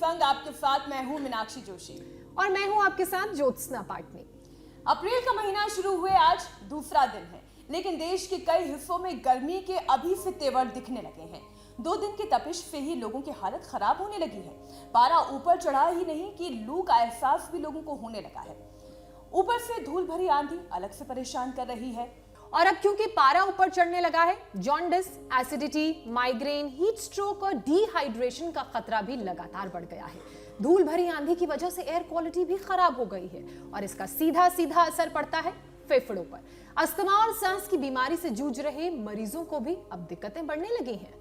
संग आपके साथ मैं हूं मीनाक्षी जोशी और मैं हूं आपके साथ ज्योत्सना पाटनी। अप्रैल का महीना शुरू हुए आज दूसरा दिन है, लेकिन देश के कई हिस्सों में गर्मी के अभी से तेवर दिखने लगे हैं। 2 दिन की तपिश से ही लोगों की हालत खराब होने लगी है। पारा ऊपर चढ़ा ही नहीं कि लू का एहसास भी लोगों को होने लगा है। ऊपर से धूल भरी आंधी अलग से परेशान कर रही है। और अब क्योंकि पारा ऊपर चढ़ने लगा है, jaundice, acidity, migraine, heat stroke और डिहाइड्रेशन का खतरा भी लगातार बढ़ गया है। धूल भरी आंधी की वजह से एयर क्वालिटी भी खराब हो गई है और इसका सीधा सीधा असर पड़ता है फेफड़ों पर। अस्थमा और सांस की बीमारी से जूझ रहे मरीजों को भी अब दिक्कतें बढ़ने लगी हैं।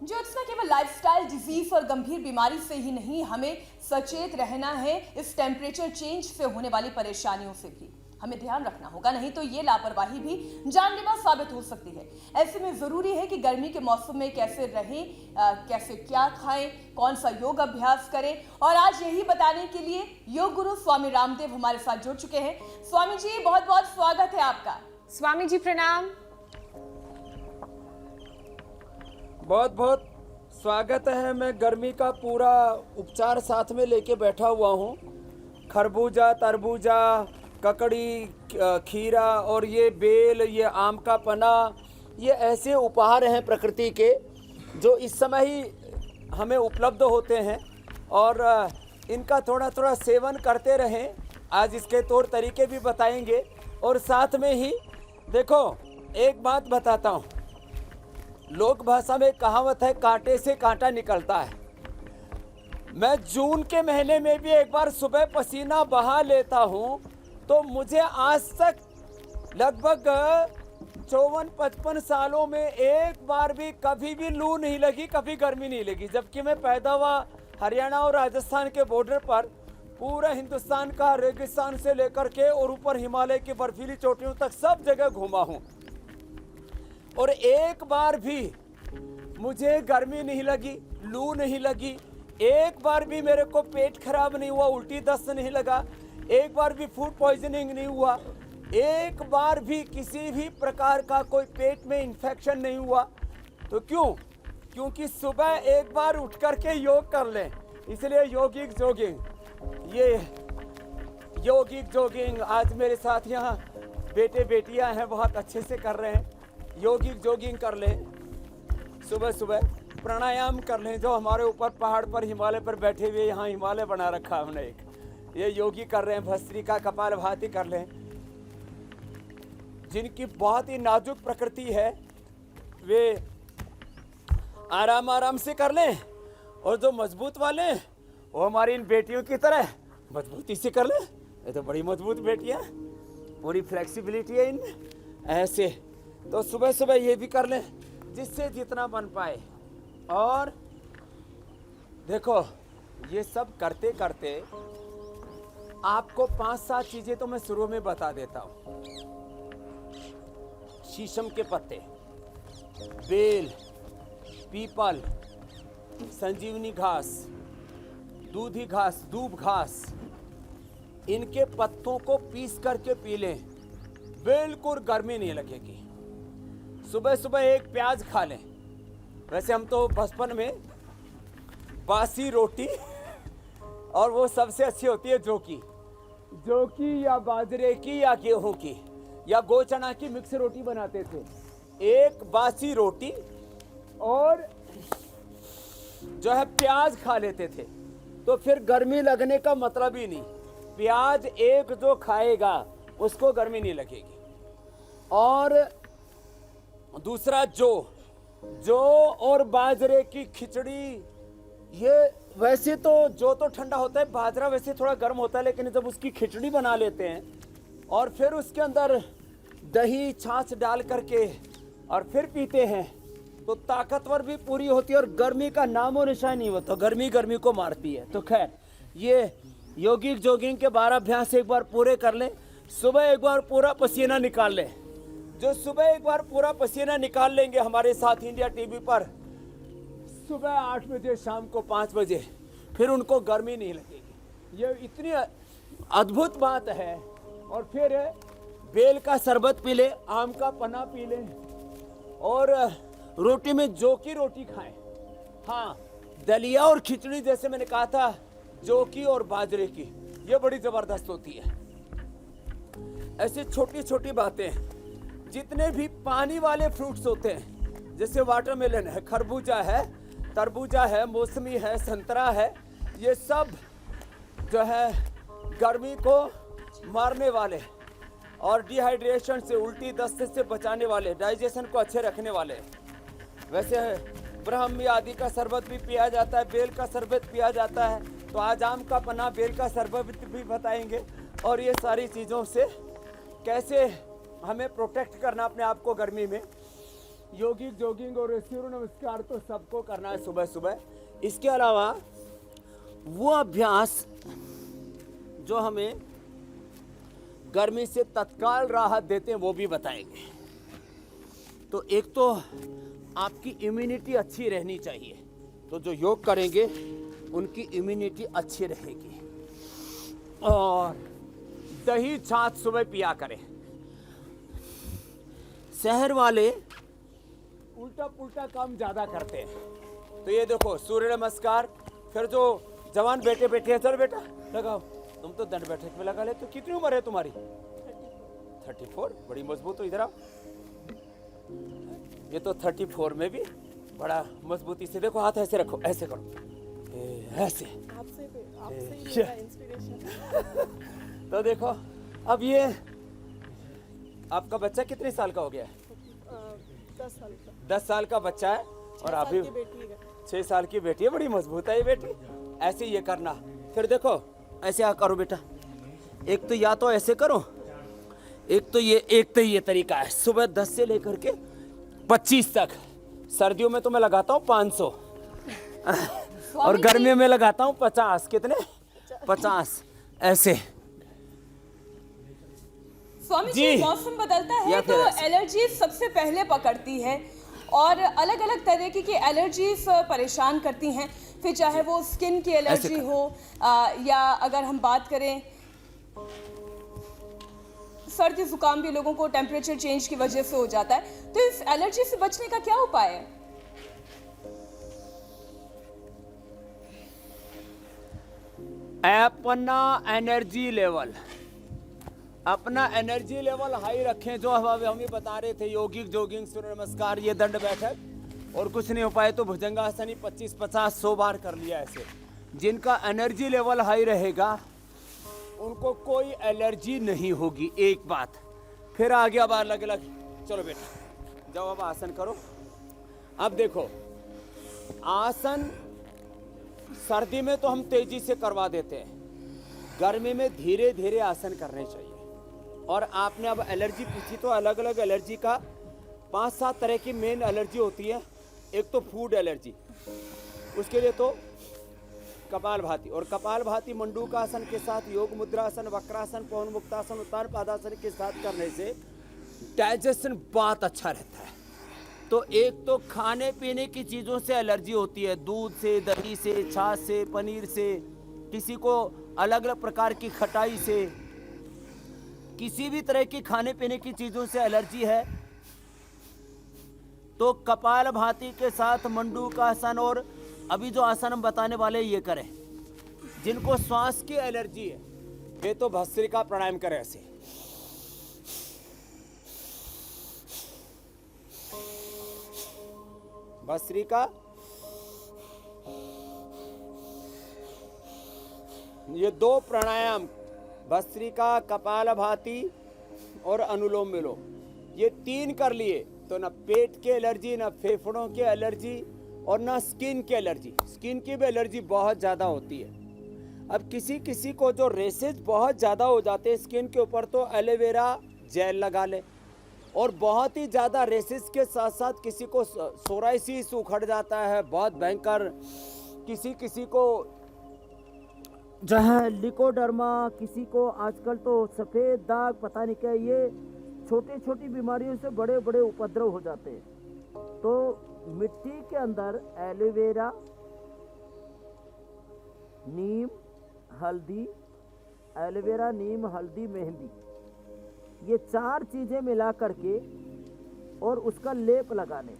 ज्योत्सना, केवल लाइफस्टाइल डिजीज और गंभीर बीमारी से ही नहीं, हमें सचेत रहना है इस टेम्परेचर चेंज से होने वाली परेशानियों से भी हमें ध्यान रखना होगा, नहीं तो ये लापरवाही भी जानलेवा साबित हो सकती है। ऐसे में जरूरी है कि गर्मी के मौसम में कैसे रहें, कैसे क्या खाएं, कौन सा योग अभ्यास करें, और आज यही बताने के लिए योग गुरु स्वामी रामदेव हमारे साथ जुड़ चुके हैं। स्वामी जी, बहुत बहुत स्वागत है आपका। स्वामी जी प्रणाम। बहुत बहुत स्वागत है। मैं गर्मी का पूरा उपचार साथ में लेके बैठा हुआ हूँ। खरबूजा, तरबूजा, ककड़ी, खीरा और ये बेल, ये आम का पना, ये ऐसे उपहार हैं प्रकृति के जो इस समय ही हमें उपलब्ध होते हैं और इनका थोड़ा थोड़ा सेवन करते रहें। आज इसके तौर तरीके भी बताएंगे और साथ में ही देखो एक बात बताता हूँ। लोक भाषा में कहावत है, कांटे से कांटा निकलता है। मैं जून के महीने में भी एक बार सुबह पसीना बहा लेता हूँ तो मुझे आज तक लगभग 54-55 सालों में एक बार भी कभी भी लू नहीं लगी, कभी गर्मी नहीं लगी। जबकि मैं पैदा हुआ हरियाणा और राजस्थान के बॉर्डर पर, पूरा हिंदुस्तान का रेगिस्तान से लेकर के और ऊपर हिमालय की बर्फीली चोटियों तक सब जगह घूमा हूँ और एक बार भी मुझे गर्मी नहीं लगी, लू नहीं लगी। एक बार भी मेरे को पेट खराब नहीं हुआ, उल्टी दस्त नहीं लगा, एक बार भी फूड पॉइजनिंग नहीं हुआ, एक बार भी किसी भी प्रकार का कोई पेट में इन्फेक्शन नहीं हुआ। तो क्यों? क्योंकि सुबह एक बार उठ करके योग कर लें, इसलिए योगिक जॉगिंग। ये योगिक जॉगिंग आज मेरे साथ यहाँ बेटे बेटियां हैं, बहुत अच्छे से कर रहे हैं। योगिक जॉगिंग कर लें, सुबह सुबह प्राणायाम कर लें। जो हमारे ऊपर पहाड़ पर हिमालय पर बैठे हुए, यहाँ हिमालय बना रखा है हमने एक, ये योगी कर रहे हैं। भस्त्रिका, कपालभाति कर लें। जिनकी बहुत ही नाजुक प्रकृति है वे आराम आराम से कर लें और जो मजबूत वाले वो हमारी इन बेटियों की तरह मजबूती से कर लें। ये तो बड़ी मजबूत बेटियां, पूरी फ्लेक्सिबिलिटी है इनमें। ऐसे तो सुबह सुबह ये भी कर लें जिससे जितना बन पाए। और देखो ये सब करते करते आपको 5-7 चीजें तो मैं शुरू में बता देता हूँ। शीशम के पत्ते, बेल, पीपल, संजीवनी घास, दूधी घास, दूब घास, इनके पत्तों को पीस करके पी लें, बिल्कुल गर्मी नहीं लगेगी। सुबह सुबह एक प्याज खा लें। वैसे हम तो बचपन में बासी रोटी और वो सबसे अच्छी होती है जौ की या बाजरे की या गेहूं की या गो चना की मिक्स रोटी बनाते थे। एक बासी रोटी और जो है प्याज खा लेते थे, तो फिर गर्मी लगने का मतलब ही नहीं। प्याज एक जो खाएगा उसको गर्मी नहीं लगेगी। और दूसरा जौ और बाजरे की खिचड़ी, ये वैसे तो जौ तो ठंडा होता है, बाजरा वैसे थोड़ा गर्म होता है, लेकिन जब उसकी खिचड़ी बना लेते हैं और फिर उसके अंदर दही छाछ डाल करके और फिर पीते हैं तो ताकतवर भी पूरी होती है और गर्मी का नामो निशान नहीं होता। गर्मी गर्मी को मारती है। तो खैर ये योगिक जॉगिंग के 12 अभ्यास एक बार पूरे कर लें। सुबह एक बार पूरा पसीना निकाल लें। जो सुबह एक बार पूरा पसीना निकाल लेंगे हमारे साथ इंडिया टीवी पर, सुबह 8 बजे, शाम को 5 बजे, फिर उनको गर्मी नहीं लगेगी। ये इतनी अद्भुत बात है। और फिर बेल का शरबत पी ले, आम का पना पी ले और रोटी में जौ की रोटी खाएं। हाँ, दलिया और खिचड़ी, जैसे मैंने कहा था जौ की और बाजरे की, ये बड़ी जबरदस्त होती है। ऐसी छोटी छोटी बातें, जितने भी पानी वाले फ्रूट्स होते हैं, जैसे वाटरमेलन है, खरबूजा है, तरबूजा है, मौसमी है, संतरा है, ये सब जो है गर्मी को मारने वाले और डिहाइड्रेशन से, उल्टी दस्ते से बचाने वाले, डाइजेशन को अच्छे रखने वाले। वैसे ब्राह्मी आदि का शरबत भी पिया जाता है, बेल का शरबत पिया जाता है, तो आज आम का पन्ना, बेल का शरबत भी बताएंगे। और ये सारी चीज़ों से कैसे हमें प्रोटेक्ट करना अपने आप को गर्मी में। योगिक जॉगिंग और सूर्य नमस्कार तो सबको करना है सुबह सुबह। इसके अलावा वो अभ्यास जो हमें गर्मी से तत्काल राहत देते हैं वो भी बताएंगे। तो एक तो आपकी इम्यूनिटी अच्छी रहनी चाहिए, तो जो योग करेंगे उनकी इम्यूनिटी अच्छी रहेगी। और दही छाछ सुबह पिया करें। शहर वाले उल्टा पुल्टा काम ज्यादा करते हैं। तो ये देखो सूर्य नमस्कार, फिर जो जवान बेटे बैठे हैं, चल बेटा लगाओ, तुम तो दंड बैठक में लगा ले। तो कितनी उम्र है तुम्हारी? 34। बड़ी मजबूत हो, इधर आओ। ये तो 34 में भी बड़ा मजबूती से, देखो हाथ ऐसे रखो, ऐसे करो, ऐसे। आपसे ही मेरा इंस्पिरेशन। तो देखो अब ये आपका बच्चा कितने साल का हो गया है? 10 साल का। 10 साल का बच्चा है और अभी 6 साल की बेटी है। बड़ी मजबूत है ये बेटी। ऐसे ये करना। फिर देखो ऐसे करो बेटा, एक तो या तो ऐसे करो, एक तो ये तरीका है। सुबह 10 से लेकर के 25 तक। सर्दियों में तो मैं लगाता हूँ 500 और गर्मियों में लगाता हूँ 50। कितने? 50। ऐसे। स्वामी जी। जी, मौसम बदलता है तो एलर्जी सबसे पहले पकड़ती है और अलग अलग तरीके की एलर्जीज परेशान करती हैं। फिर चाहे वो स्किन की एलर्जी हो या अगर हम बात करें सर्दी जुकाम भी लोगों को टेम्परेचर चेंज की वजह से हो जाता है। तो इस एलर्जी से बचने का क्या उपाय है? अपना एनर्जी लेवल हाई रखें। जो हम ही बता रहे थे, योगिक जॉगिंग, सूर्य नमस्कार, ये दंड बैठक, और कुछ नहीं हो पाए तो भुजंगासन 25, 50, 100 बार कर लिया ऐसे। जिनका एनर्जी लेवल हाई रहेगा उनको कोई एलर्जी नहीं होगी। एक बात। फिर आगे अब अलग अलग, चलो बेटा जाओ अब आसन करो। अब देखो आसन सर्दी में तो हम तेजी से करवा देते हैं, गर्मी में धीरे धीरे आसन करने चाहिए। और आपने अब एलर्जी पूछी तो अलग अलग एलर्जी का 5-7 तरह की मेन एलर्जी होती है। एक तो फूड एलर्जी, उसके लिए तो कपालभाति, और कपालभाति मंडूकासन के साथ, योग मुद्रासन, वक्रासन, पवन मुक्तासन, उत्तान पादासन के साथ करने से डाइजेशन बहुत अच्छा रहता है। तो एक तो खाने पीने की चीज़ों से एलर्जी होती है, दूध से, दही से, छाछ से, पनीर से, किसी को अलग अलग प्रकार की खटाई से, किसी भी तरह की खाने पीने की चीज़ों से एलर्जी है तो कपालभाति के साथ मंडूकासन और अभी जो आसन हम बताने वाले ये करें। जिनको श्वास की एलर्जी है वे तो भस्त्रिका प्राणायाम करें ऐसे। भस्त्रिका, ये 2 प्राणायाम, भस्त्रिका, कपालभाति और अनुलोम विलोम, ये 3 कर लिए तो ना पेट की एलर्जी, ना फेफड़ों की एलर्जी और ना स्किन की एलर्जी। स्किन की भी एलर्जी बहुत ज़्यादा होती है। अब किसी किसी को जो रेसेज बहुत ज़्यादा हो जाते हैं स्किन के ऊपर तो एलोवेरा जेल लगा ले। और बहुत ही ज़्यादा रेसेज के साथ साथ किसी को सोराइसिस उखड़ जाता है बहुत भयंकर, किसी किसी को जो है लिकोडर्मा, किसी को आजकल तो सफ़ेद दाग, पता नहीं क्या, ये छोटी छोटी बीमारियों से बड़े बड़े उपद्रव हो जाते हैं। तो मिट्टी के अंदर एलोवेरा, नीम, हल्दी, एलोवेरा, नीम, हल्दी, मेहंदी, ये 4 चीज़ें मिला करके और उसका लेप लगाने।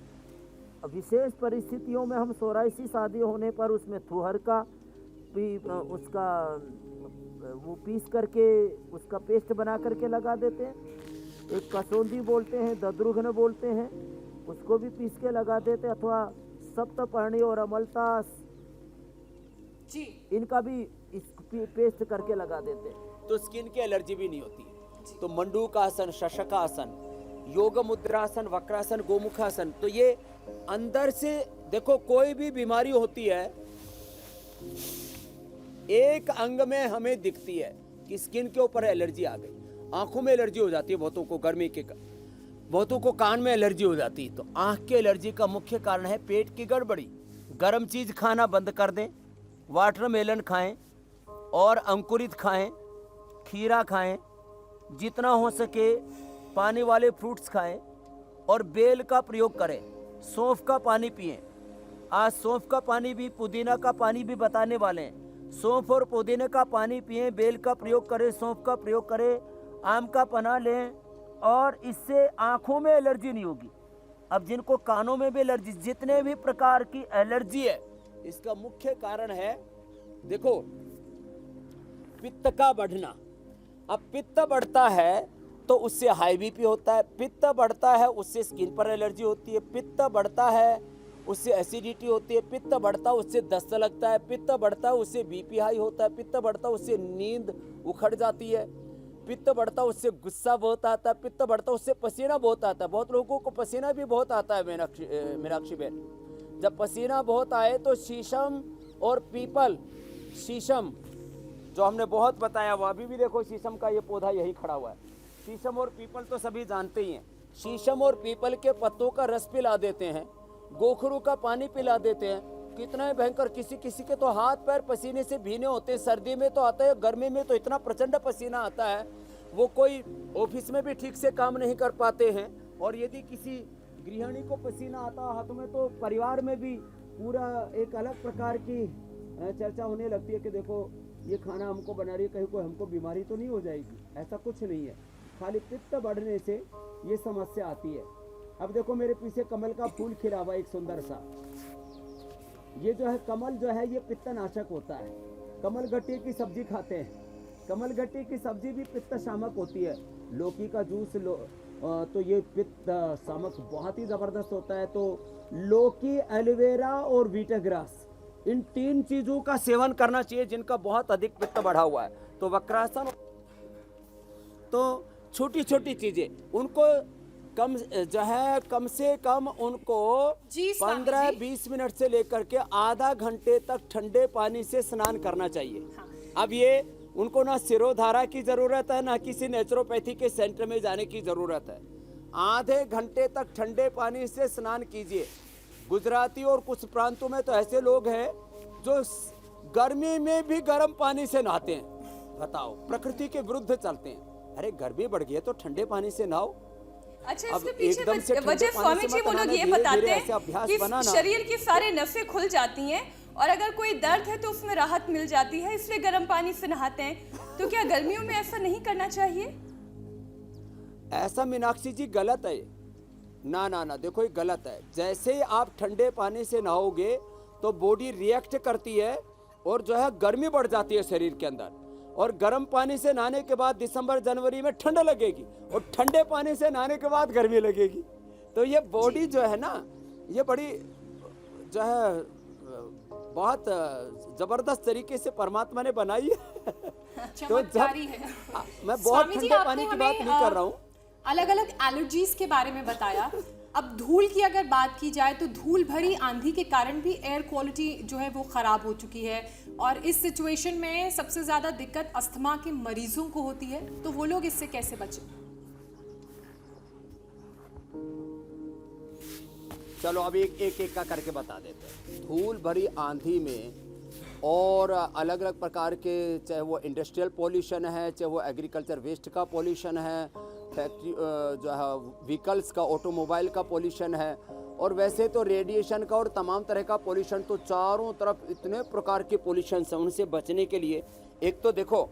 विशेष परिस्थितियों में हम सोराइसिस आदि होने पर उसमें थुहर का उसका वो पीस करके उसका पेस्ट बना करके लगा देते हैं। एक कसौंदी बोलते हैं, ददरुघ्न बोलते हैं, उसको भी पीस के लगा देते हैं। अथवा सप्तपर्णी और अमलतास जी इनका भी इस पेस्ट करके लगा देते हैं। तो स्किन की एलर्जी भी नहीं होती है। तो मंडूकासन, शशकासन, योग मुद्रासन, वक्रासन, गोमुखासन, तो ये अंदर से देखो कोई भी बीमारी होती है एक अंग में हमें दिखती है कि स्किन के ऊपर एलर्जी आ गई। आंखों में एलर्जी हो जाती है बहुतों को, गर्मी के बहुतों को कान में एलर्जी हो जाती है। तो आंख के एलर्जी का मुख्य कारण है पेट की गड़बड़ी। गर्म चीज खाना बंद कर दें, वाटरमेलन खाएं और अंकुरित खाएं, खीरा खाएं, जितना हो सके पानी वाले फ्रूट्स खाएं और बेल का प्रयोग करें। सौंफ का पानी पिएं। आज सौंफ का पानी भी, पुदीना का पानी भी बताने वाले हैं। सौंफ और पुदीने का पानी पिएं, बेल का प्रयोग करें, सौंफ का प्रयोग करें, आम का पना लें और इससे आँखों में एलर्जी नहीं होगी। अब जिनको कानों में भी एलर्जी, जितने भी प्रकार की एलर्जी है, इसका मुख्य कारण है देखो पित्त का बढ़ना। अब पित्त बढ़ता है तो उससे हाई बीपी होता है, पित्त बढ़ता है उससे स्किन पर एलर्जी होती है, पित्त बढ़ता है उससे एसिडिटी होती है, पित्त बढ़ता है उससे दस्त लगता है, पित्त बढ़ता है उससे बीपी हाई होता है, पित्त बढ़ता है उससे नींद उखड़ जाती है, पित्त बढ़ता है उससे गुस्सा बहुत आता है, पित्त बढ़ता है उससे पसीना बहुत आता है। बहुत लोगों को पसीना भी बहुत आता है मीनाक्षी बहन। जब पसीना बहुत आए तो शीशम और पीपल, शीशम जो हमने बहुत बताया वो अभी भी देखो शीशम का ये पौधा यही खड़ा हुआ है। शीशम और पीपल तो सभी जानते ही हैं। शीशम और पीपल के पत्तों का रस पिला देते हैं, गोखरू का पानी पिला देते हैं। कितना है भयंकर, किसी किसी के तो हाथ पैर पसीने से भीने होते हैं। सर्दी में तो आता है, गर्मी में तो इतना प्रचंड पसीना आता है वो कोई ऑफिस में भी ठीक से काम नहीं कर पाते हैं। और यदि किसी गृहिणी को पसीना आता है हाथों में तो परिवार में भी पूरा एक अलग प्रकार की चर्चा होने लगती है कि देखो ये खाना हमको बना रही है, कहीं कोई हमको बीमारी तो नहीं हो जाएगी। ऐसा कुछ नहीं है, खाली पित्त बढ़ने से ये समस्या आती है। अब देखो मेरे पीछे कमल का फूल खिला हुआ एक सुंदर सा, ये जो है कमल जो है ये पित्तनाशक होता है। कमल गट्टी की सब्जी खाते हैं, कमल गट्टी की सब्जी भी पित्त शामक होती है। लौकी का जूस तो ये पित्त शामक बहुत ही जबरदस्त होता है। तो लौकी, एलोवेरा और वीटाग्रास, इन 3 चीजों का सेवन करना चाहिए जिनका बहुत अधिक पित्त बढ़ा हुआ है। तो वक्रासन, तो छोटी छोटी चीजें उनको कम जो है कम से कम उनको 15-20 मिनट से लेकर के आधा घंटे तक ठंडे पानी से स्नान करना चाहिए। अब ये उनको ना सिरोधारा की जरूरत है ना किसी नेचुरोपैथी के सेंटर में जाने की जरूरत है। आधे घंटे तक ठंडे पानी से स्नान कीजिए। गुजराती और कुछ प्रांतों में तो ऐसे लोग हैं जो गर्मी में भी गर्म पानी से नहाते हैं। बताओ, प्रकृति के विरुद्ध चलते हैं। अरे गर्मी बढ़ गई है तो ठंडे पानी से नहाओ। अच्छा, अब इसके पीछे एकदम से ठंडे वजह पानी स्वामी से जी मत वो लोग नहाना, ये धीरे-धीरे बताते ऐसे अभ्यास हैं बनाना। कि शरीर की सारे नसें खुल जाती हैं और अगर कोई दर्द है तो उसमें राहत मिल जाती है, इसलिए गर्म पानी से नहाते हैं। तो क्या गर्मियों में ऐसा नहीं करना चाहिए? ऐसा मीनाक्षी जी गलत है। ना ना ना, देखो ये गलत है। जैसे ही आप ठंडे पानी से नहाओगे तो बॉडी रिएक्ट करती है और जो है गर्मी बढ़ जाती है शरीर के अंदर। और गर्म पानी से नहाने के बाद दिसंबर जनवरी में ठंड लगेगी और ठंडे पानी से नहाने के बाद गर्मी लगेगी। तो ये बॉडी जो है ना, ये बड़ी जो है बहुत जबरदस्त तरीके से परमात्मा ने बनाई है। तो चमत्कारी है। मैं बहुत स्वामी जी, ठंडे पानी आपने की बात हमें, नहीं कर रहा हूँ। अलग अलग एलर्जीज के बारे में बताया। अब धूल की अगर बात की जाए तो धूल भरी आंधी के कारण भी एयर क्वालिटी जो है वो खराब हो चुकी है और इस सिचुएशन में सबसे ज्यादा दिक्कत अस्थमा के मरीजों को होती है। तो वो लोग इससे कैसे बचें? चलो अब एक का करके बता देते हैं। धूल भरी आंधी में और अलग अलग प्रकार के, चाहे वो इंडस्ट्रियल पॉल्यूशन है, चाहे वो एग्रीकल्चर वेस्ट का पॉल्यूशन है, फैक्ट्री जो है व्हीकल्स का, ऑटोमोबाइल का पॉल्यूशन है, और वैसे तो रेडिएशन का और तमाम तरह का पॉल्यूशन। तो चारों तरफ इतने प्रकार के पॉल्यूशन हैं। उनसे बचने के लिए एक तो देखो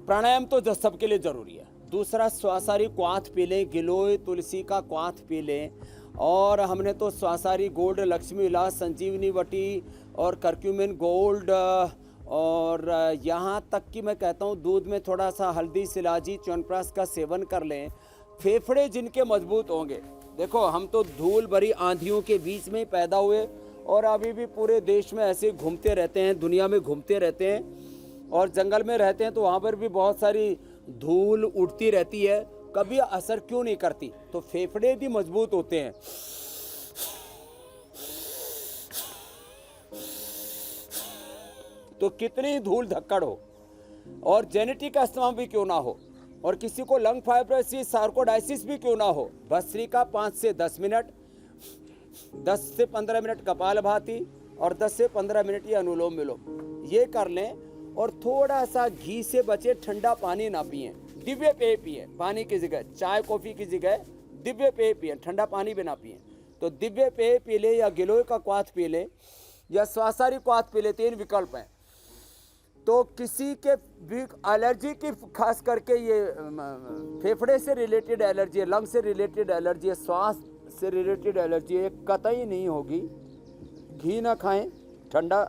प्राणायाम तो सबके लिए ज़रूरी है। दूसरा स्वासारी क्वाथ पी लें, गिलोय तुलसी का क्वाथ पी लें। और हमने तो स्वासारी गोल्ड, लक्ष्मी विलास, संजीवनी वटी, और करक्यूमिन गोल्ड, और यहाँ तक कि मैं कहता हूँ दूध में थोड़ा सा हल्दी, सिलाजी, च्यवनप्राश का सेवन कर लें, फेफड़े जिनके मजबूत होंगे। देखो हम तो धूल भरी आंधियों के बीच में ही पैदा हुए और अभी भी पूरे देश में ऐसे घूमते रहते हैं, दुनिया में घूमते रहते हैं और जंगल में रहते हैं तो वहाँ पर भी बहुत सारी धूल उड़ती रहती है, कभी असर क्यों नहीं करती? तो फेफड़े भी मजबूत होते हैं। तो कितनी धूल धक्कड़ हो और जेनेटिक अस्थमा भी क्यों ना हो और किसी को लंग फाइब्रोसिस, सार्कोडाइसिस भी क्यों ना हो, भस्त्रिका 5 से 10 मिनट, 10 से 15 मिनट कपालभाति और 10 से 15 मिनट ये अनुलोम विलोम ये कर लें और थोड़ा सा घी से बचे, ठंडा पानी ना पिएं, दिव्य पेय पिएं। पानी की जगह, चाय कॉफी की जगह दिव्य पेय पिएं, ठंडा पानी भी ना पिएं। तो दिव्य पेय पी ले या गिलोय का क्वाथ पी ले या स्वासारी क्वाथ पी ले, 3 विकल्प हैं। तो किसी के भी एलर्जी की, खास करके ये फेफड़े से रिलेटेड एलर्जी है, लंग से रिलेटेड एलर्जी है, श्वास से रिलेटेड एलर्जी है, कतई नहीं होगी। घी ना खाएं, ठंडा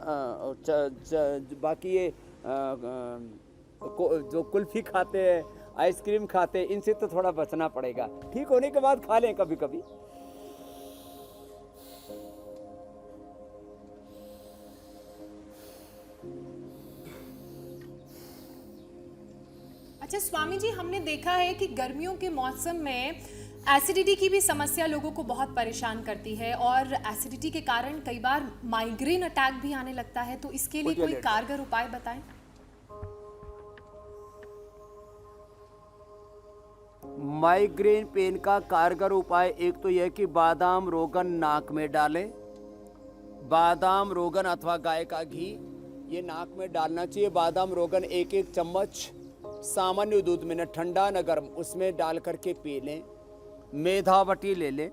बाकी ये जो कुल्फी खाते हैं, आइसक्रीम खाते हैं, इनसे तो थोड़ा बचना पड़ेगा। ठीक होने के बाद खा लें कभी कभी। अच्छा स्वामी जी, हमने देखा है कि गर्मियों के मौसम में एसिडिटी की भी समस्या लोगों को बहुत परेशान करती है और एसिडिटी के कारण कई बार माइग्रेन अटैक भी आने लगता है, तो इसके लिए कोई कारगर उपाय बताएं। माइग्रेन पेन का कारगर उपाय एक तो यह कि बादाम रोगन नाक में डालें। बादाम रोगन अथवा गाय का घी ये नाक में डालना चाहिए। बादाम रोगन 1-1 चम्मच सामान्य दूध में, न ठंडा न गर्म, उसमें डाल करके पी लें। मेधावटी ले लें।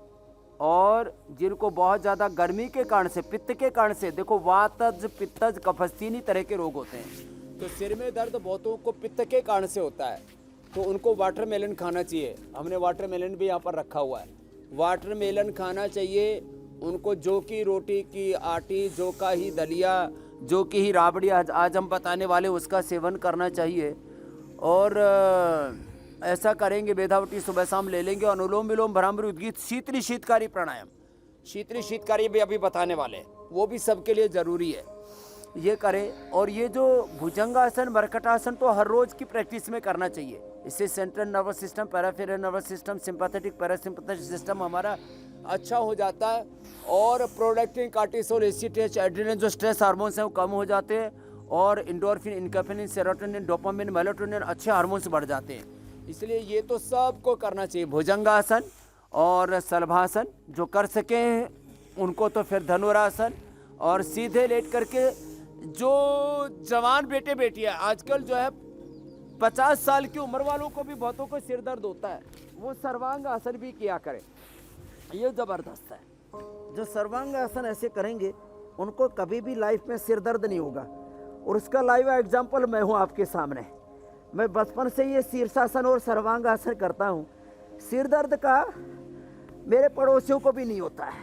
और जिनको बहुत ज़्यादा गर्मी के कारण से, पित्त के कारण से, देखो वातज, पित्तज, कफज 3 ही तरह के रोग होते हैं। तो सिर में दर्द बहुतों को पित्त के कारण से होता है, तो उनको वाटरमेलन खाना चाहिए। हमने वाटरमेलन भी यहाँ पर रखा हुआ है, वाटरमेलन खाना चाहिए उनको। जौ की रोटी की आटी, जौ का ही दलिया, जौ की ही राबड़ी आज हम बताने वाले, उसका सेवन करना चाहिए। और ऐसा करेंगे, मेधावटी सुबह शाम ले लेंगे। अनुलोम विलोम, भ्रामरी, उद्गीत, शीतली शीतकारी प्राणायाम, शीतली शीतकारी भी अभी बताने वाले हैं, वो भी सबके लिए ज़रूरी है, ये करें। और ये जो भुजंगासन, मरकटासन तो हर रोज़ की प्रैक्टिस में करना चाहिए। इससे central nervous system, peripheral nervous system, sympathetic parasympathetic system हमारा अच्छा हो जाता है और प्रोडक्टिन, कार्टिसोल, एसीटेच, एड्रेनलिन जो स्ट्रेस हार्मोन्स हैं वो कम हो जाते हैं और इंडोर्फिन, इनकेफिनिन, सेरोटोनिन, डोपामिन, मेलाटोनिन अच्छे हार्मोन्स बढ़ जाते हैं। इसलिए ये तो सबको करना चाहिए। भुजंगासन और सलभासन जो कर सकें उनको, तो फिर धनुरासन। और सीधे लेट करके जो जवान बेटे बेटियां आजकल जो है 50 साल की उम्र वालों को भी बहुतों को सिर दर्द होता है, वो सर्वांग आसन भी किया करें, ये ज़बरदस्त है। जो सर्वांग आसन ऐसे करेंगे उनको कभी भी लाइफ में सिर दर्द नहीं होगा। और उसका लाइव एग्जाम्पल मैं हूँ आपके सामने। मैं बचपन से ये शीर्षासन और सर्वांग आसन करता हूँ। सिर दर्द का मेरे पड़ोसियों को भी नहीं होता है,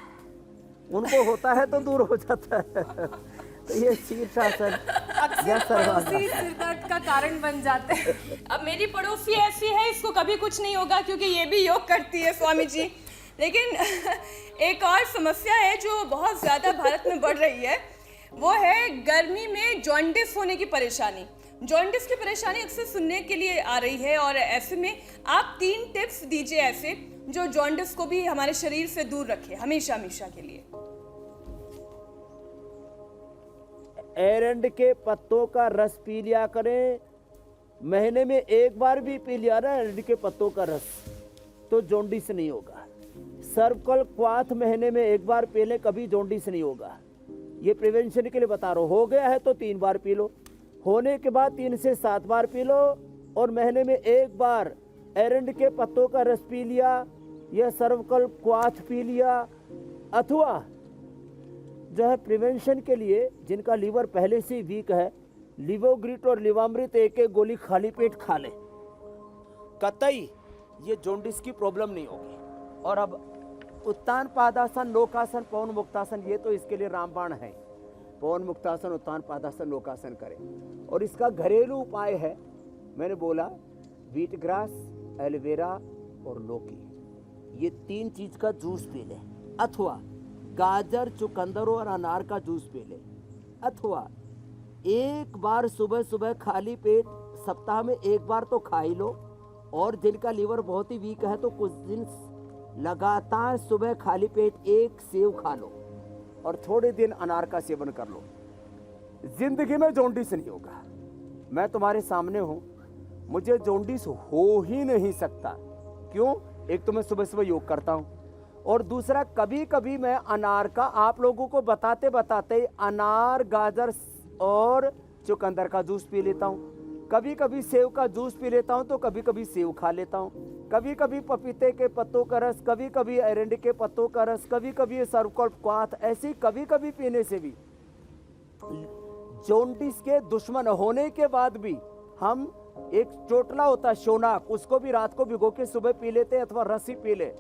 उनको होता है तो दूर हो जाता है। तो ये शीर्षासन या सर्वांग सिर दर्द का कारण बन जाते हैं। अब मेरी पड़ोसी ऐसी है, इसको कभी कुछ नहीं होगा क्योंकि ये भी योग करती है स्वामी जी। लेकिन एक और समस्या है जो बहुत ज़्यादा भारत में बढ़ रही है, वो है गर्मी में जॉन्डिस होने की परेशानी। जॉन्डिस की परेशानी अक्सर सुनने के लिए आ रही है और ऐसे में आप 3 टिप्स दीजिए ऐसे जो जॉन्डिस को भी हमारे शरीर से दूर रखे हमेशा हमेशा के लिए। एरंड के पत्तों का रस पी लिया करें, महीने में 1 बार भी पी लिया ना एरंड के पत्तों का रस, तो जॉन्डिस नहीं होगा। सर्वकल क्वाथ महीने में 1 बार पी लें, कभी जॉन्डिस नहीं होगा। ये प्रिवेंशन के लिए बता रहा हूँ। हो गया है तो 3 बार पी लो, होने के बाद 3 से 7 बार पी लो, और महीने में 1 बार एरंड के पत्तों का रस पी लिया या सर्वकल क्वाथ पी लिया। अथवा जो है प्रिवेंशन के लिए जिनका लीवर पहले से वीक है, लिवोग्रिट और लिवामृत 1-1 गोली खाली पेट खा ले, कतई ये जॉन्डिस की प्रॉब्लम नहीं होगी। और अब उत्तान पादासन, लोकासन, पवन मुक्तासन, ये तो इसके लिए रामबाण है। पवन मुक्तासन, उत्तान पादासन, लोकासन करें। और इसका घरेलू उपाय है, मैंने बोला व्हीट ग्रास, एलोवेरा और लौकी, ये 3 चीज का जूस पी लें, अथवा गाजर, चुकंदर और अनार का जूस पी लें, अथवा एक बार सुबह सुबह खाली पेट सप्ताह में 1 बार तो खा ही लो, और जिनका लीवर बहुत ही वीक है तो कुछ दिन लगातार सुबह खाली पेट 1 सेव खा लो और थोड़े दिन अनार का सेवन कर लो। जिंदगी में जॉन्डिस नहीं होगा। मैं तुम्हारे सामने हूँ, मुझे जॉन्डिस हो ही नहीं सकता। क्यों? एक तो मैं सुबह सुबह योग करता हूँ, और दूसरा कभी कभी मैं अनार का आप लोगों को बताते बताते अनार, गाजर और चुकंदर का जूस पी लेता हूँ, कभी कभी सेव का जूस पी लेता हूँ, तो कभी कभी सेव खा लेता हूँ, कभी कभी पपीते के पत्तों का रस, कभी कभी एरंडी के पत्तों का रस, कभी कभी सर्वकल्प क्वाथ, ऐसी कभी कभी पीने से भी जॉन्डिस के दुश्मन होने के बाद भी हम एक चोटला होता है शोनाक, उसको भी रात को भिगो के सुबह पी लेते हैं, अथवा रस ही पी ले।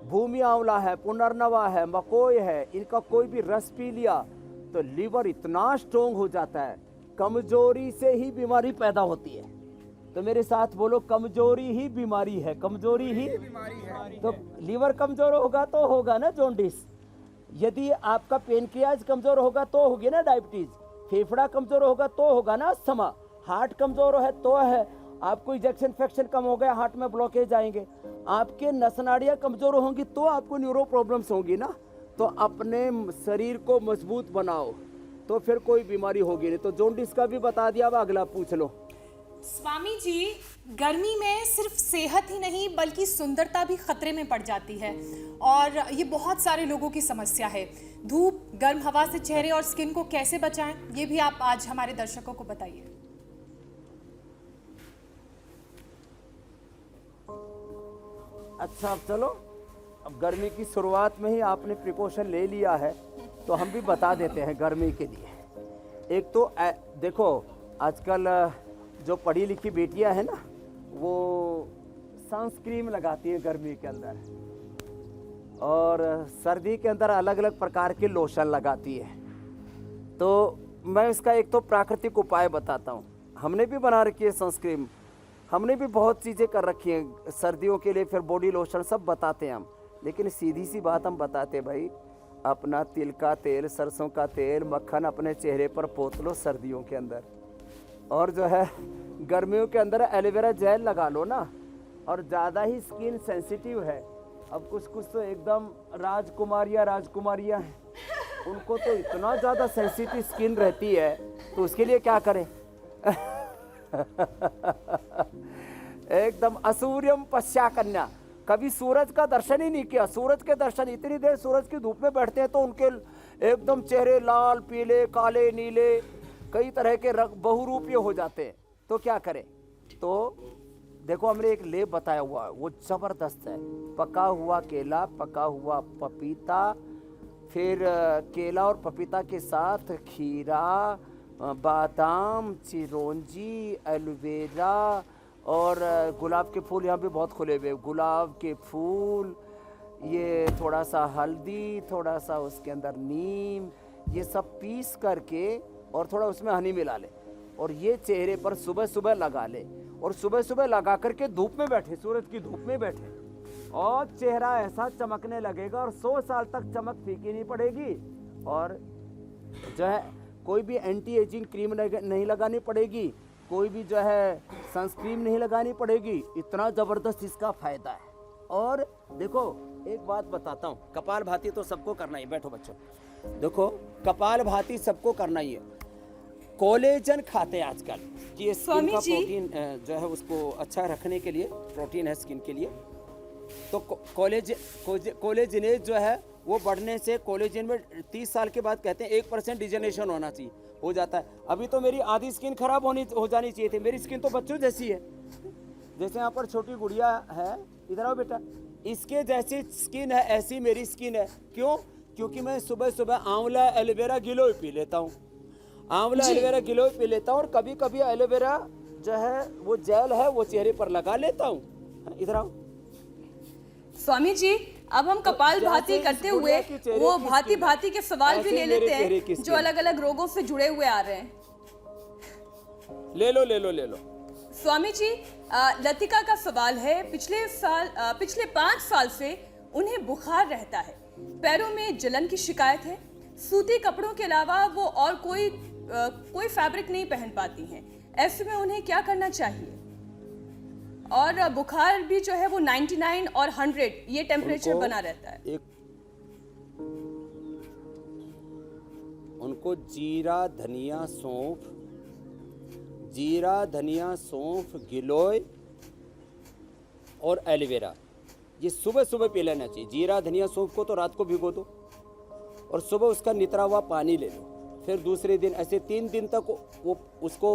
भूमि आंवला है, पुनर्नवा है, मकोई है, इनका कोई भी रस पी लिया तो लीवर इतना स्ट्रोंग हो जाता है, कमजोरी से ही बीमारी पैदा होती है। तो मेरे साथ बोलो, कमजोरी ही बीमारी है, कमजोरी ही बीमारी है। तो लीवर कमजोर होगा तो होगा ना जॉन्डिस, यदि आपका पेनक्रियाज कमजोर होगा तो होगी ना डायबिटीज, फेफड़ा कमजोर होगा तो होगा ना अस्थमा, हार्ट कमजोर है तो है, आपको इजेक्शन इन्फेक्शन कम हो गया, हार्ट में ब्लॉकेज आएंगे, आपके नस नाड़ियाँ कमजोर होंगी तो आपको न्यूरो प्रॉब्लम्स होंगी ना। तो अपने शरीर को मजबूत बनाओ तो फिर कोई बीमारी होगी नहीं। तो जॉन्डिस का भी बता दिया, अब अगला पूछ लो। स्वामी जी, गर्मी में सिर्फ सेहत ही नहीं बल्कि सुंदरता भी खतरे में पड़ जाती है, और ये बहुत सारे लोगों की समस्या है। धूप, गर्म हवा से चेहरे और स्किन को कैसे बचाएं, ये भी आप आज हमारे दर्शकों को बताइए। अच्छा, अब चलो, अब गर्मी की शुरुआत में ही आपने प्रिकॉशन ले लिया है तो हम भी बता देते हैं गर्मी के लिए। एक तो देखो, आजकल जो पढ़ी लिखी बेटियां हैं ना, वो सनस्क्रीन लगाती हैं गर्मी के अंदर, और सर्दी के अंदर अलग अलग प्रकार के लोशन लगाती है। तो मैं इसका एक तो प्राकृतिक उपाय बताता हूँ। हमने भी बना रखी है सनस्क्रीन, हमने भी बहुत चीज़ें कर रखी हैं सर्दियों के लिए, फिर बॉडी लोशन सब बताते हैं हम। लेकिन सीधी सी बात हम बताते हैं भाई, अपना तिल का तेल, सरसों का तेल, मक्खन अपने चेहरे पर पोत लो सर्दियों के अंदर, और जो है गर्मियों के अंदर एलोवेरा जेल लगा लो ना। और ज़्यादा ही स्किन सेंसिटिव है, अब कुछ कुछ तो एकदम राजकुमारियाँ हैं, उनको तो इतना ज़्यादा सेंसिटिव स्किन रहती है, तो उसके लिए क्या करें एकदम असूर्यम पश्या कन्या, कभी सूरज का दर्शन ही नहीं किया। सूरज के दर्शन, इतनी देर सूरज की धूप में बैठते हैं तो उनके एकदम चेहरे लाल, पीले, काले, नीले, कई तरह के रंग बहुरूपीय हो जाते हैं। तो क्या करें? तो देखो, हमने एक लेप बताया हुआ है, वो जबरदस्त है। पका हुआ केला, पका हुआ पपीता, फिर केला और पपीता के साथ खीरा, बादाम, चिरौंजी, एलोवेरा और गुलाब के फूल, यहाँ पे बहुत खुले हुए, गुलाब के फूल, ये थोड़ा सा हल्दी, थोड़ा सा उसके अंदर नीम, ये सब पीस करके और थोड़ा उसमें हनी मिला ले, और ये चेहरे पर सुबह सुबह लगा ले, और सुबह सुबह लगा करके धूप में बैठे, सूरज की धूप में बैठे, और चेहरा ऐसा चमकने लगेगा, और 100 साल तक चमक फीकी नहीं पड़ेगी, और जो है कोई भी एंटी एजिंग क्रीम नहीं लगानी पड़ेगी, कोई भी जो है सनस्क्रीन नहीं लगानी पड़ेगी। इतना ज़बरदस्त इसका फ़ायदा है। और देखो, एक बात बताता हूँ, कपाल भाती तो सबको करना ही, बैठो बच्चों, देखो कपाल भाती सबको करना ही है। कोलेजन खाते हैं आजकल, ये स्किन का प्रोटीन जो है उसको अच्छा रखने के लिए प्रोटीन है स्किन के लिए। तो कोलेजिनेज जो है वो बढ़ने से, कोलेजन में 30 साल के बाद कहते हैं 1% डिजेनरेशन होना चाहिए, हो जाता है। अभी तो मेरी आधी स्किन खराब हो जानी चाहिए थी। मेरी स्किन तो बच्चों जैसी है, जैसे यहाँ पर छोटी गुड़िया है, इधर आओ बेटा, इसके जैसी स्किन है, ऐसी मेरी स्किन है। क्यों? क्योंकि मैं सुबह सुबह आंवला एलोवेरा गिलोय पी लेता हूँ, आंवला एलोवेरा गिलोय पी लेता हूँ, और कभी कभी एलोवेरा जो है वो जेल है वो चेहरे पर लगा लेता हूँ। इधर आओ। स्वामी जी, अब हम कपाल भाती जैसे करते इस हुए गुड़िया की चेहरे वो की भांति skin है, भांति के सवाल भी ऐसे ले ही मेरे लेते चेहरे हैं की जो skin है। अलग अलग रोगों से जुड़े हुए आ रहे हैं। ले लो ले लो ले लो। स्वामी जी, लतिका का सवाल है, पिछले 5 साल से उन्हें बुखार रहता है, पैरों में जलन की शिकायत है, सूती कपड़ों के अलावा वो और कोई फैब्रिक नहीं पहन पाती हैं। ऐसे में उन्हें क्या करना चाहिए? और बुखार भी जो है वो 99 और 100 ये टेम्परेचर बना रहता है। उनको जीरा धनिया सौंफ गिलोय और एलोवेरा ये सुबह सुबह पी लेना चाहिए। जीरा धनिया सौंफ को तो रात को भिगो दो और सुबह उसका नितरा हुआ पानी ले लो। फिर दूसरे दिन ऐसे 3 दिन तक वो उसको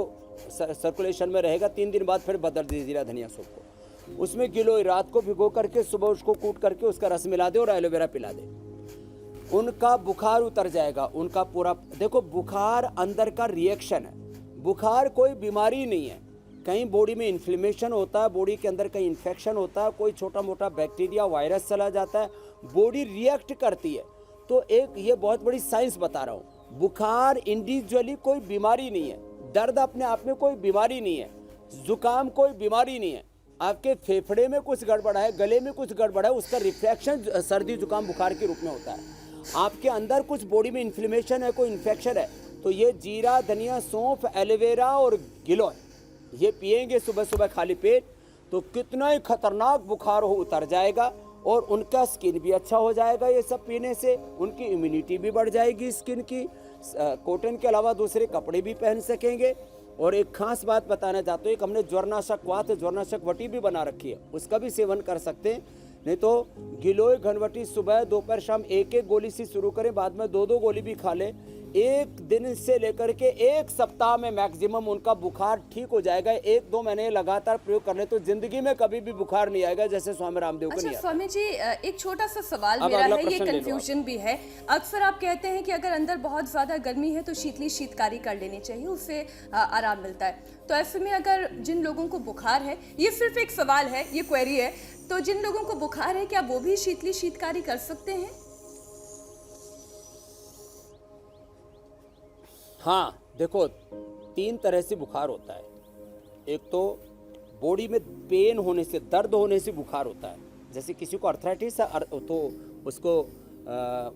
सर्कुलेशन में रहेगा। 3 दिन बाद फिर बदल दीजिए जीरा धनिया सौंफ को। उसमें गिलोय रात को भिगो करके सुबह उसको कूट करके उसका रस मिला दे और एलोवेरा पिला दे। उनका बुखार उतर जाएगा। उनका पूरा देखो, बुखार अंदर का रिएक्शन है। बुखार कोई बीमारी नहीं है। कहीं बॉडी में इन्फ्लेमेशन होता है, बॉडी के अंदर कहीं इन्फेक्शन होता है, कोई छोटा मोटा बैक्टीरिया वायरस चला जाता है, बॉडी रिएक्ट करती है। तो एक ये बहुत बड़ी साइंस बता रहा हूँ। बुखार इंडिविजुअली कोई बीमारी नहीं है, दर्द अपने आप में कोई बीमारी नहीं है, जुकाम कोई बीमारी नहीं है। आपके फेफड़े में कुछ गड़बड़ है, गले में कुछ गड़बड़ है, उसका रिफ्लेक्शन सर्दी जुकाम बुखार के रूप में होता है। आपके अंदर कुछ बॉडी में इन्फ्लेमेशन है, कोई इन्फेक्शन है, तो ये जीरा धनिया सौंफ एलोवेरा और गिलोय ये पिएंगे सुबह सुबह खाली पेट, तो कितना ही खतरनाक बुखार हो उतर जाएगा और उनका स्किन भी अच्छा हो जाएगा। ये सब पीने से उनकी इम्यूनिटी भी बढ़ जाएगी स्किन की। कॉटन के अलावा दूसरे कपड़े भी पहन सकेंगे। और एक खास बात बताना चाहता हूँ, एक हमने ज्वरनाशक वात ज्वरनाशक वटी भी बना रखी है, उसका भी सेवन कर सकते हैं। नहीं तो गिलोय घनवटी सुबह दोपहर शाम 1-1 गोली से शुरू करें, बाद में 2-2 गोली भी खा लें। 1 दिन से लेकर के 1 सप्ताह में मैक्सिमम उनका बुखार ठीक हो जाएगा। 1-2 महीने लगातार प्रयोग कर ले तो जिंदगी में कभी भी बुखार नहीं आएगा, जैसे स्वामी रामदेव को अच्छा नहीं आया। स्वामी जी, एक छोटा सा सवाल अब मेरा अगला है, ये प्रश्न ले लो कंफ्यूजन भी है। अक्सर आप कहते हैं कि अगर अंदर बहुत ज्यादा गर्मी है तो शीतकारी कर लेनी चाहिए, उससे आराम मिलता है। तो ऐसे में अगर जिन लोगों को बुखार है, ये सिर्फ एक सवाल है, ये क्वेरी है, तो जिन लोगों को बुखार है क्या वो भी शीतकारी कर सकते हैं? हाँ, देखो 3 तरह से बुखार होता है। एक तो बॉडी में पेन होने से, दर्द होने से बुखार होता है, जैसे किसी को अर्थराइटिस है तो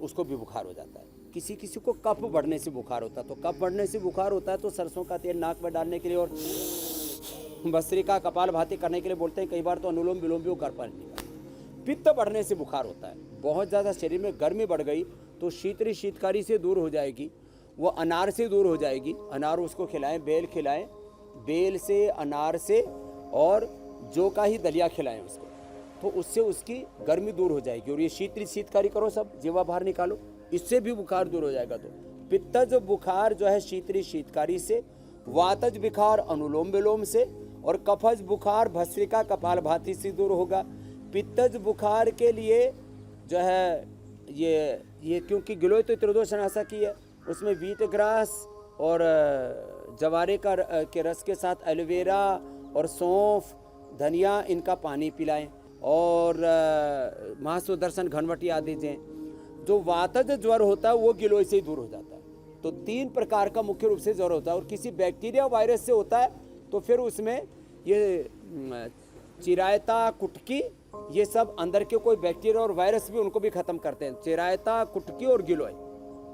उसको भी बुखार हो जाता है। किसी को कफ बढ़ने से बुखार होता है, तो कफ बढ़ने से बुखार होता है तो सरसों का तेल नाक में डालने के लिए और भस्त्रिका कपाल भाती करने के लिए बोलते हैं। कई बार तो अनुलोम विलोम भी वो कर पाएंगे। पित्त बढ़ने से बुखार होता है, बहुत ज़्यादा शरीर में गर्मी बढ़ गई तो शीतकारी से दूर हो जाएगी, वो अनार से दूर हो जाएगी। अनार उसको खिलाएं, बेल खिलाएं, बेल से अनार से और जौ का ही दलिया खिलाएं उसको, तो उससे उसकी गर्मी दूर हो जाएगी। और ये शीतकारी करो, सब जीवा बाहर निकालो, इससे भी बुखार दूर हो जाएगा। तो पित्तज बुखार जो है शीतकारी से, वातज बुखार अनुलोम विलोम से, और कफज बुखार भस्त्रिका कपाल भाती से दूर होगा। पित्तज बुखार के लिए जो है ये क्योंकि गिलोय तो त्रिदोषनाशक की है, उसमें व्हीट ग्रास और जवारे के रस के साथ एलोवेरा और सौंफ धनिया इनका पानी पिलाएं और महासुदर्शन घनवटी आदि दें। जो वातज ज्वर होता है वो गिलोय से ही दूर हो जाता है। तो 3 प्रकार का मुख्य रूप से ज्वर होता है, और किसी बैक्टीरिया वायरस से होता है तो फिर उसमें ये चिरायता कुटकी ये सब अंदर के कोई बैक्टीरिया और वायरस भी उनको भी खत्म करते हैं, चिरायता कुटकी और गिलोय।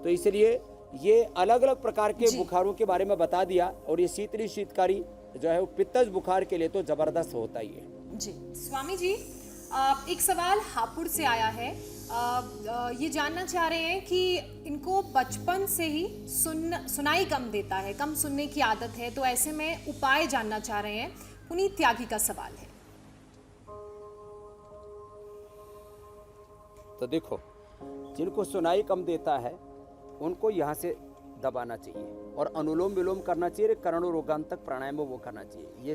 तो इसलिए ये अलग अलग प्रकार के बुखारों के बारे में बता दिया। और ये शीतकारी जो है वो पित्तज बुखार के लिए तो जबरदस्त होता ही है जी। स्वामी जी, एक सवाल हापुड़ से आया है। ये जानना चाह रहे हैं कि इनको बचपन से ही सुनाई कम देता है, कम सुनने की आदत है, तो ऐसे में उपाय जानना चाह रहे हैं। पुनीत त्यागी का सवाल है। तो देखो, जिनको सुनाई कम देता है उनको यहाँ से दबाना चाहिए और अनुलोम विलोम करना चाहिए, कर्ण रोगांतक प्राणायाम वो करना चाहिए। ये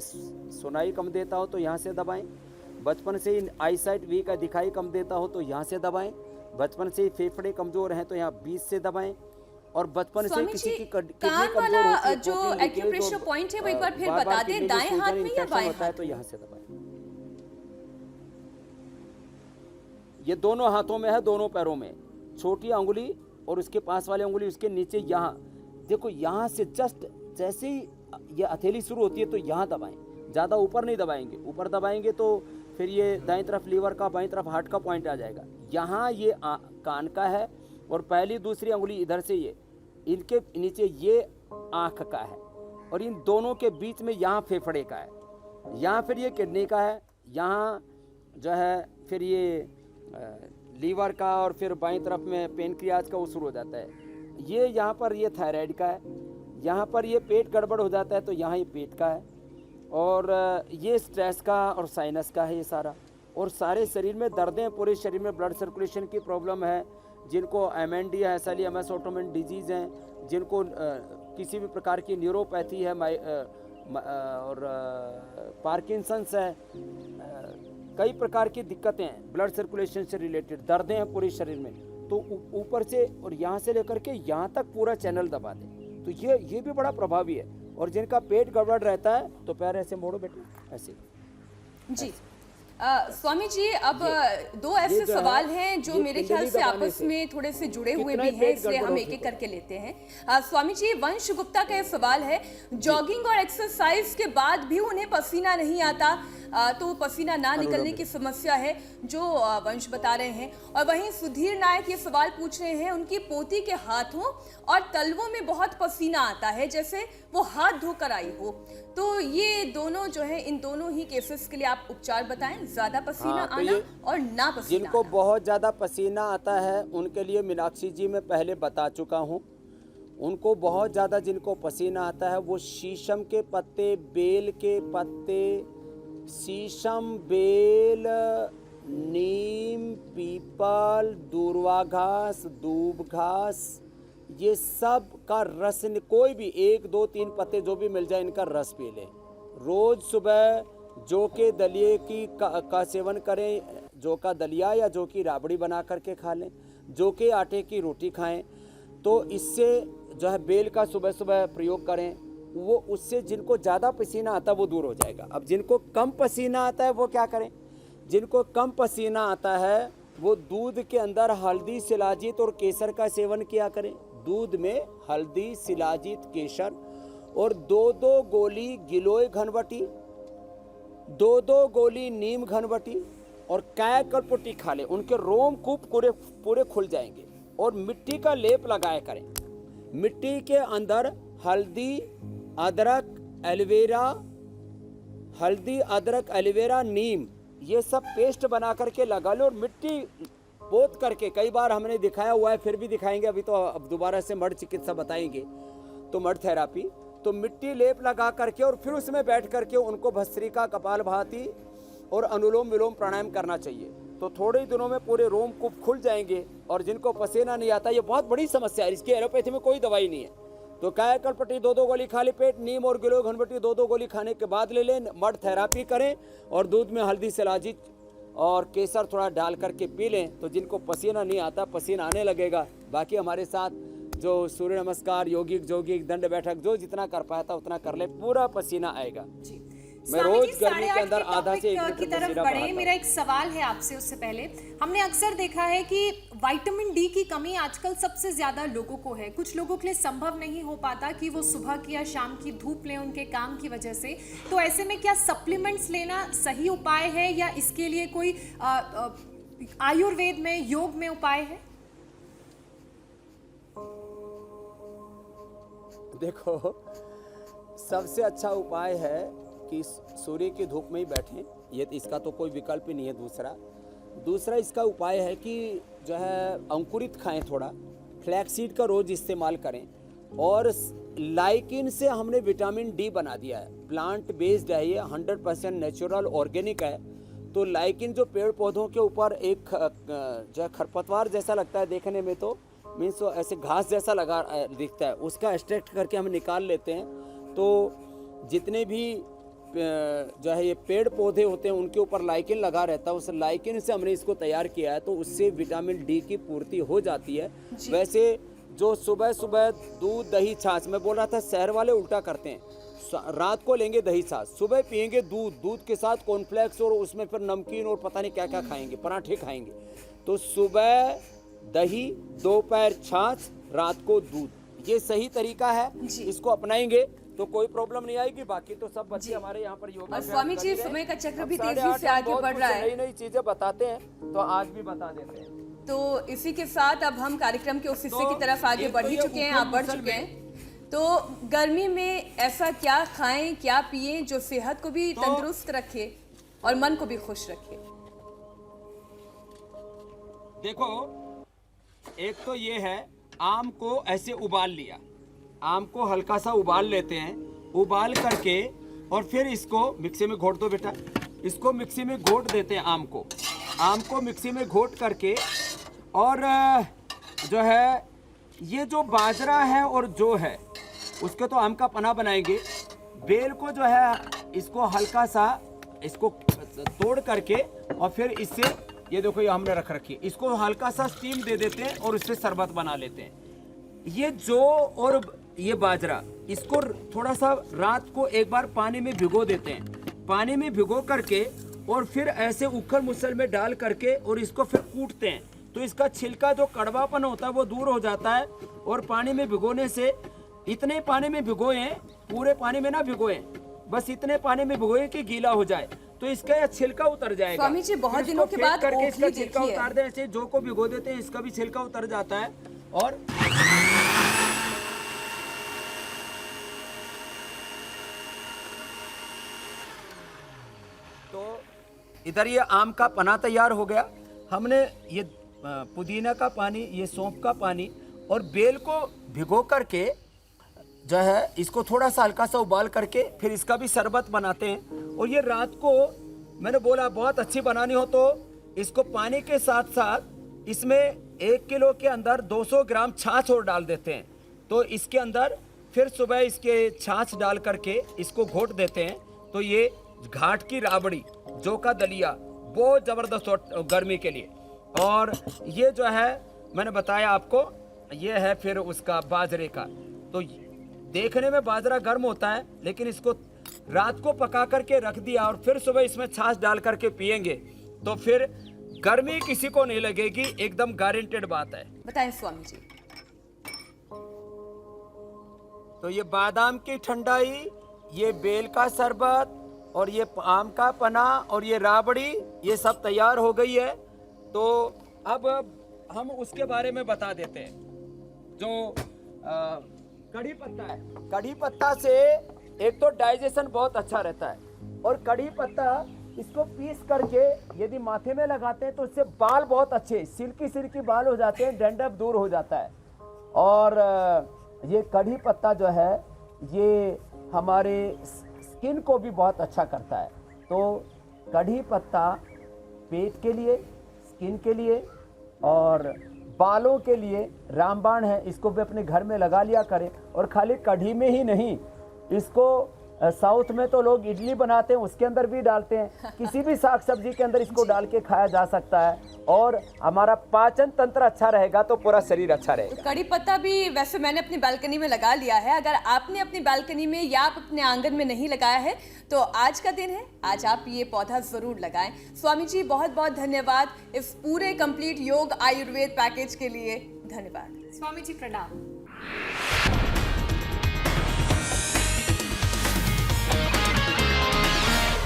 सुनाई कम देता हो तो यहाँ से दबाएं। बचपन से ही आई साइट वीक है, दिखाई कम देता हो तो यहाँ से दबाएं। बचपन से ही फेफड़े कमजोर हैं तो यहाँ 20 से दबाएं। और बचपन से किसी की किडनी कमजोर होती है, जो एक्यूप्रेशर पॉइंट है वो एक बार फिर बता दें, दाएं हाथ में या बाएं हाथ में? तो यहाँ से दबाएं। ये दोनों हाथों में है, दोनों पैरों में। छोटी उंगली और उसके पास वाली उंगली उसके नीचे यहाँ, देखो यहाँ से जस्ट जैसे ही ये हथेली शुरू होती है तो यहाँ दबाएं, ज़्यादा ऊपर नहीं दबाएंगे। ऊपर दबाएंगे तो फिर ये दाईं तरफ लीवर का, बाईं तरफ हार्ट का पॉइंट आ जाएगा। यहाँ ये कान का है और पहली दूसरी उंगली इधर से ये, इनके नीचे ये आँख का है और इन दोनों के बीच में यहाँ फेफड़े का है, यहाँ फिर ये किडनी का है, यहाँ जो है फिर ये लीवर का और फिर बाईं तरफ में पेनक्रियाज का वो शुरू हो जाता है। ये यहाँ पर ये थायराइड का है, यहाँ पर ये पेट गड़बड़ हो जाता है तो यहाँ ये पेट का है, और ये स्ट्रेस का और साइनस का है ये सारा। और सारे शरीर में दर्दें, पूरे शरीर में ब्लड सर्कुलेशन की प्रॉब्लम है, जिनको MND है, SLE-MS ऑटोइम्यून डिजीज़ हैं, जिनको किसी भी प्रकार की न्यूरोपैथी है और पार्किंसंस है, कई प्रकार की दिक्कतें हैं ब्लड सर्कुलेशन से रिलेटेड, दर्दें हैं पूरे शरीर में, तो ऊपर से और यहाँ से लेकर के यहाँ तक पूरा चैनल दबा दें तो ये भी बड़ा प्रभावी है। और जिनका पेट गड़बड़ रहता है तो पैर ऐसे मोड़ो बेटे, ऐसे। जी स्वामी जी, अब दो ऐसे सवाल हैं जो मेरे ख्याल से आपस में थोड़े से जुड़े हुए भी हैं, इसलिए हम एक एक करके लेते हैं। स्वामी जी, वंश गुप्ता का ये सवाल है, जॉगिंग और एक्सरसाइज के बाद भी उन्हें पसीना नहीं आता, तो पसीना ना निकलने की समस्या है जो वंश बता रहे हैं। और वहीं सुधीर नायक ये सवाल पूछ रहे हैं, उनकी पोती के हाथों और तलवों में बहुत पसीना आता है, जैसे वो हाथ धोकर आई हो। तो ये दोनों जो है, इन दोनों ही केसेस के लिए आप उपचार बताएं, ज्यादा पसीना आना और ना पसीना जिनको आना। बहुत ज़्यादा पसीना आता है उनके लिए मीनाक्षी जी मैं पहले बता चुका हूँ। उनको बहुत ज़्यादा जिनको पसीना आता है वो शीशम के पत्ते, बेल के पत्ते, शीशम, बेल, नीम, पीपल, दूर्वा घास, दूब घास, ये सब का रस, कोई भी 1, 2, 3 पत्ते जो भी मिल जाए इनका रस पी लें। रोज़ सुबह जौ के दलिए का सेवन करें, जौ का दलिया या जौ की राबड़ी बना करके खा लें, जौ के आटे की रोटी खाएं, तो इससे जो है बेल का सुबह सुबह प्रयोग करें, वो उससे जिनको ज़्यादा पसीना आता है वो दूर हो जाएगा। अब जिनको कम पसीना आता है वो क्या करें? जिनको कम पसीना आता है वो दूध के अंदर हल्दी, शिलाजीत और केसर का सेवन किया करें। दूध में हल्दी, शिलाजीत, केसर और 2-2 गोली गिलोय घनवटी, 2-2 गोली नीम घनवटी और कायाकल्पटी खा लें। उनके रोमकूप पूरे खुल जाएंगे। और मिट्टी का लेप लगाया करें। मिट्टी के अंदर हल्दी, अदरक, एलोवेरा, नीम, ये सब पेस्ट बना करके लगा लो और मिट्टी पोत करके, कई बार हमने दिखाया हुआ है, फिर भी दिखाएंगे, अभी तो अब दोबारा से मड चिकित्सा बताएंगे तो मड थेरापी, तो मिट्टी लेप लगा करके और फिर उसमें बैठ करके उनको भस्त्रिका, कपालभाति और अनुलोम विलोम प्राणायाम करना चाहिए। तो थोड़े ही दिनों में पूरे रोमकूप खुल जाएंगे। और जिनको पसीना नहीं आता, ये बहुत बड़ी समस्या है, इसकी एलोपैथी में कोई दवाई नहीं है। तो कायाकल्पटी 2-2 गोली खाली पेट, नीम और गिलोय घनवटी 2-2 गोली खाने के बाद ले लें, मड थेरापी करें और दूध में हल्दी, शिलाजीत और केसर थोड़ा डाल करके पी लें। तो जिनको पसीना नहीं आता, पसीना आने लगेगा। बाकी हमारे साथ जो सूर्य नमस्कार, योगिक जोगिक, दंड बैठक, जो जितना कर पाता उतना कर ले, पूरा पसीना आएगा। मैं रोज गर्मी के अंदर आधा से 1 लीटर की तरफ पसीना बढ़े। बहाता मेरा एक सवाल है आपसे, उससे पहले हमने अक्सर देखा है कि विटामिन डी की कमी आजकल सबसे ज्यादा लोगों को है। कुछ लोगों के लिए संभव नहीं हो पाता कि वो सुबह की या शाम की धूप लें उनके काम की वजह से। तो ऐसे में क्या सप्लीमेंट्स लेना सही उपाय है या इसके लिए कोई आयुर्वेद में, योग में उपाय है? देखो, सबसे अच्छा उपाय है कि सूर्य की धूप में ही बैठें, ये इसका तो कोई विकल्प ही नहीं है। दूसरा इसका उपाय है कि जो है अंकुरित खाएं, थोड़ा फ्लैक्सीड का रोज़ इस्तेमाल करें। और लाइकिन से हमने विटामिन डी बना दिया है, प्लांट बेस्ड है ये, 100% नेचुरल ऑर्गेनिक है। तो लाइकिन जो पेड़ पौधों के ऊपर एक जो खरपतवार जैसा लगता है देखने में, तो मीन्स ऐसे घास जैसा लगा दिखता है, उसका एक्सट्रैक्ट करके हम निकाल लेते हैं। तो जितने भी जो है ये पेड़ पौधे होते हैं उनके ऊपर लाइकिन लगा रहता है, उस लाइकिन से हमने इसको तैयार किया है, तो उससे विटामिन डी की पूर्ति हो जाती है। वैसे जो सुबह सुबह दूध, दही, छाछ, मैं बोल रहा था शहर वाले उल्टा करते हैं, रात को लेंगे दही छाछ, सुबह पियेंगे दूध के साथ कॉर्नफ्लेक्स और उसमें फिर नमकीन और पता नहीं क्या क्या खाएंगे, पराठे खाएंगे। तो सुबह दही, दोपहर छाछ, रात को दूध, ये सही तरीका है। जी। इसको अपनाएंगे तो कोई प्रॉब्लम नहीं आएगी। बाकी तो सब बच्चे हमारे यहाँ पर योगा और अभ्यास स्वामी कर जी, ही रहे हैं। समय का चक्र अब भी तेजी 8:30 से आगे बहुत बढ़ कुछ रहा है। नई नई चीजें बताते हैं, तो आज भी बता देते हैं। तो इसी के साथ अब हम कार्यक्रम के उस हिस्से तो की तरफ आगे एक बढ़ तो ही ये चुके हैं, ऊपर आप बढ़ मुसल चुके में- हैं। तो गर्मी में ऐसा क्या खाएं, क्या पिएं जो सेहत को भी तो- तंदुरुस्त रखे और मन को भी खुश रखे? देखो, एक तो ये है, आम को ऐसे उबाल लिया, आम को हल्का सा उबाल लेते हैं, उबाल करके और फिर इसको मिक्सी में घोट दो बेटा, इसको मिक्सी में घोट देते हैं आम को मिक्सी में घोट करके, और जो है ये जो बाजरा है और जो है उसके तो आम का पना बनाएंगे। बेल को जो है इसको हल्का सा इसको तोड़ करके और फिर इससे ये देखो, ये हमने रख रखी है, इसको हल्का सा स्टीम दे देते हैं और इससे शरबत बना लेते हैं। ये जौ और ये बाजरा, इसको थोड़ा सा रात को एक बार पानी में भिगो देते हैं, पानी में भिगो करके और फिर ऐसे उखल मुसल में डाल करके और इसको फिर कूटते हैं, तो इसका छिलका जो कड़वापन होता है वो दूर हो जाता है। और पानी में भिगोने से, इतने पानी में भिगोएं, पूरे पानी में ना भिगोएं, बस इतने पानी में भिगोएं कि गीला हो जाए, तो इसका यह छिलका उतर जाएगा। स्वामी जी, बहुत फिर दिनों इसको के बाद फेंट करके इसका ओखली छिलका देखी है। उतार दें, ऐसे जो को भिगो देते हैं इसका भी छिलका उतर जाता है। और तो इधर ये आम का पना तैयार हो गया। हमने ये पुदीना का पानी, ये सौंफ का पानी और बेल को भिगो करके जो है इसको थोड़ा सा हल्का सा उबाल करके फिर इसका भी शरबत बनाते हैं। और ये रात को मैंने बोला बहुत अच्छी बनानी हो तो इसको पानी के साथ साथ इसमें 1 किलो के अंदर 200 ग्राम छाछ और डाल देते हैं। तो इसके अंदर फिर सुबह इसके छाछ डाल करके इसको घोट देते हैं। तो ये घाट की राबड़ी, जौ का दलिया, बहुत ज़बरदस्त गर्मी के लिए। और ये जो है मैंने बताया आपको, ये है फिर उसका बाजरे का। तो देखने में बाजरा गर्म होता है, लेकिन इसको रात को पका करके रख दिया और फिर सुबह इसमें छाछ डाल करके पिएंगे तो फिर गर्मी किसी को नहीं लगेगी, एकदम गारंटेड बात है। बताएं स्वामी जी। तो ये बादाम की ठंडाई, ये बेल का शरबत और ये आम का पना और ये राबड़ी, ये सब तैयार हो गई है। तो अब हम उसके बारे में बता देते हैं। जो कढ़ी पत्ता है, कढ़ी पत्ता से एक तो डाइजेशन बहुत अच्छा रहता है, और कढ़ी पत्ता इसको पीस करके यदि माथे में लगाते हैं तो इससे बाल बहुत अच्छे सिल्की सिल्की बाल हो जाते हैं, डैंड्रफ दूर हो जाता है। और ये कढ़ी पत्ता जो है ये हमारे स्किन को भी बहुत अच्छा करता है। तो कढ़ी पत्ता पेट के लिए, स्किन के लिए और बालों के लिए रामबाण है, इसको भी अपने घर में लगा लिया करें। और खाली कढ़ी में ही नहीं, इसको साउथ में तो लोग इडली बनाते हैं उसके अंदर भी डालते हैं, किसी भी साग सब्जी के अंदर इसको डाल के खाया जा सकता है। और हमारा पाचन तंत्र अच्छा रहेगा तो पूरा शरीर अच्छा रहेगा। तो कड़ी पत्ता भी वैसे मैंने अपनी बालकनी में लगा लिया है। अगर आपने अपनी बालकनी में या आप अपने आंगन में नहीं लगाया है तो आज का दिन है, आज आप ये पौधा जरूर लगाएं। स्वामी जी बहुत बहुत धन्यवाद इस पूरे कंप्लीट योग आयुर्वेद पैकेज के लिए। धन्यवाद। स्वामी जी प्रणाम।